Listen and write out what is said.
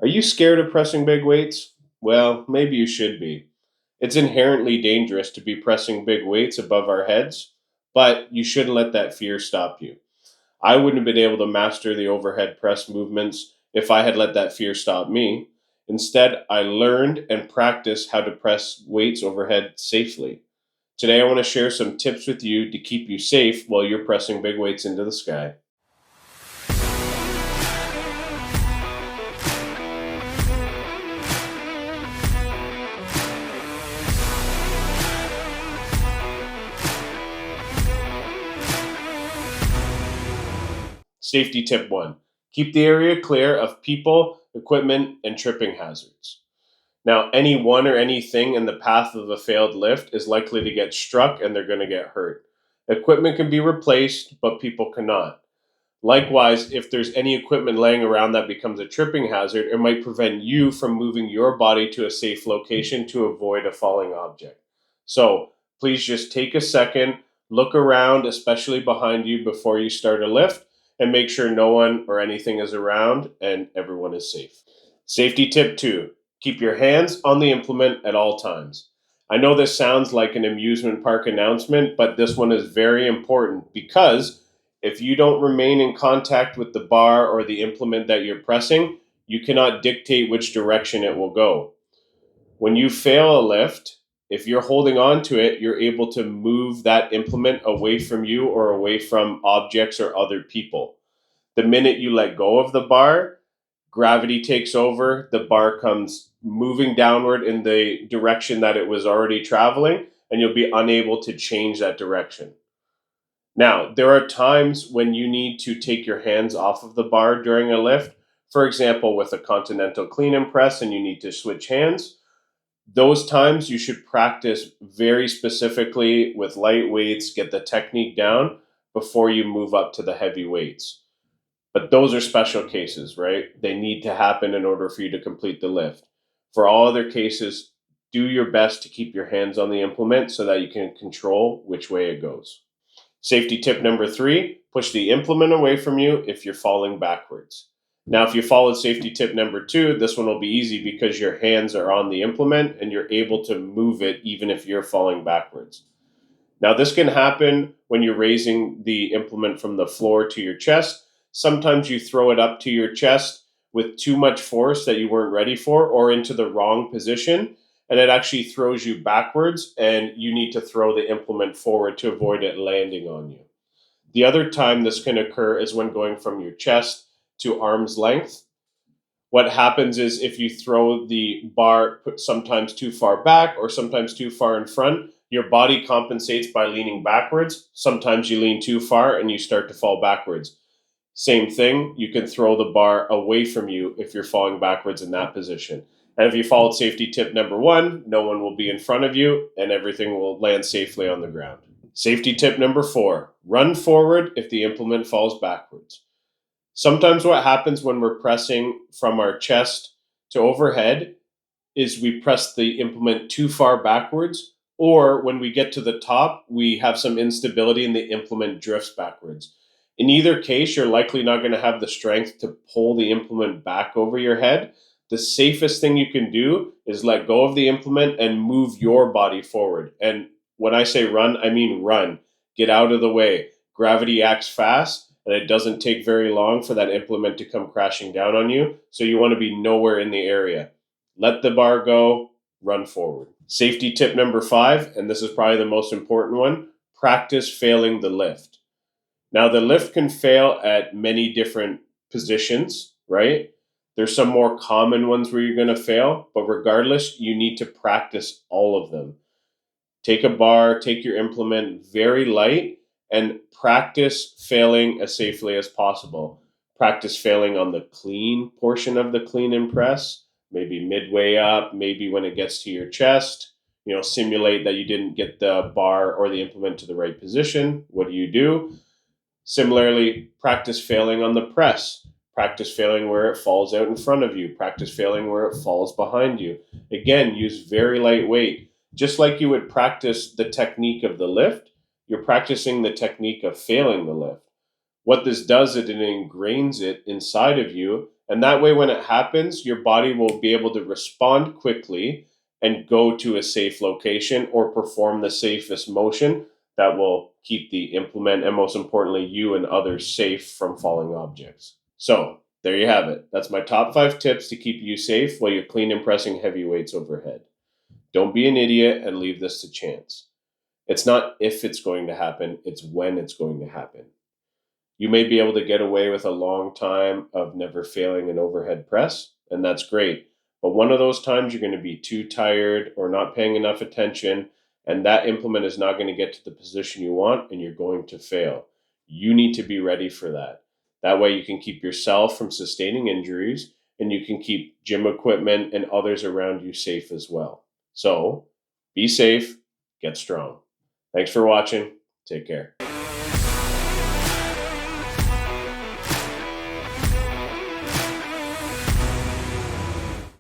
Are you scared of pressing big weights? Well, maybe you should be. It's inherently dangerous to be pressing big weights above our heads, but you shouldn't let that fear stop you. I wouldn't have been able to master the overhead press movements if I had let that fear stop me. Instead, I learned and practiced how to press weights overhead safely. Today, I want to share some tips with you to keep you safe while you're pressing big weights into the sky. Safety tip one: keep the area clear of people, equipment, and tripping hazards. Now, anyone or anything in the path of a failed lift is likely to get struck and they're going to get hurt. Equipment can be replaced, but people cannot. Likewise, if there's any equipment laying around that becomes a tripping hazard, it might prevent you from moving your body to a safe location to avoid a falling object. So please just take a second, look around, especially behind you before you start a lift, and make sure no one or anything is around and everyone is safe. Safety tip two: keep your hands on the implement at all times. I know this sounds like an amusement park announcement, but this one is very important because if you don't remain in contact with the bar or the implement that you're pressing, you cannot dictate which direction it will go. When you fail a lift, if you're holding on to it, you're able to move that implement away from you or away from objects or other people. The minute you let go of the bar, gravity takes over, the bar comes moving downward in the direction that it was already traveling, and you'll be unable to change that direction. Now, there are times when you need to take your hands off of the bar during a lift. For example, with a continental clean and press and you need to switch hands, those times you should practice very specifically with light weights, get the technique down before you move up to the heavy weights. But those are special cases, right? They need to happen in order for you to complete the lift. For all other cases, do your best to keep your hands on the implement so that you can control which way it goes. Safety tip number three: push the implement away from you if you're falling backwards. Now, if you followed safety tip number two, this one will be easy because your hands are on the implement and you're able to move it even if you're falling backwards. Now, this can happen when you're raising the implement from the floor to your chest. Sometimes you throw it up to your chest with too much force that you weren't ready for or into the wrong position, and it actually throws you backwards, and you need to throw the implement forward to avoid it landing on you. The other time this can occur is when going from your chest to arm's length. What happens is if you throw the bar sometimes too far back or sometimes too far in front, your body compensates by leaning backwards. Sometimes you lean too far and you start to fall backwards. Same thing, you can throw the bar away from you if you're falling backwards in that position. And if you followed safety tip number one, no one will be in front of you and everything will land safely on the ground. Safety tip number four: run forward if the implement falls backwards. Sometimes what happens when we're pressing from our chest to overhead is we press the implement too far backwards, or when we get to the top, we have some instability and the implement drifts backwards. In either case, you're likely not going to have the strength to pull the implement back over your head. The safest thing you can do is let go of the implement and move your body forward. And when I say run, I mean run. Get out of the way. Gravity acts fast, and it doesn't take very long for that implement to come crashing down on you. So you want to be nowhere in the area. Let the bar go, run forward. Safety tip number five, and this is probably the most important one: practice failing the lift. Now, the lift can fail at many different positions, right? There's some more common ones where you're going to fail, but regardless, you need to practice all of them. Take a bar, take your implement very light, and practice failing as safely as possible. Practice failing on the clean portion of the clean and press, maybe midway up, maybe when it gets to your chest. Simulate that you didn't get the bar or the implement to the right position. What do? Similarly, practice failing on the press. Practice failing where it falls out in front of you. Practice failing where it falls behind you. Again, use very light weight. Just like you would practice the technique of the lift, you're practicing the technique of failing the lift. What this does is it ingrains it inside of you, And that way, when it happens, your body will be able to respond quickly and go to a safe location or perform the safest motion that will keep the implement and, most importantly, you and others safe from falling objects. So, there you have it. That's my top 5 tips to keep you safe while you're clean and pressing heavy weights overhead. Don't be an idiot and leave this to chance. It's not if it's going to happen, it's when it's going to happen. You may be able to get away with a long time of never failing an overhead press, and that's great. But one of those times you're going to be too tired or not paying enough attention, and that implement is not going to get to the position you want, and you're going to fail. You need to be ready for that. That way, you can keep yourself from sustaining injuries, and you can keep gym equipment and others around you safe as well. So, be safe, get strong. Thanks for watching. Take care.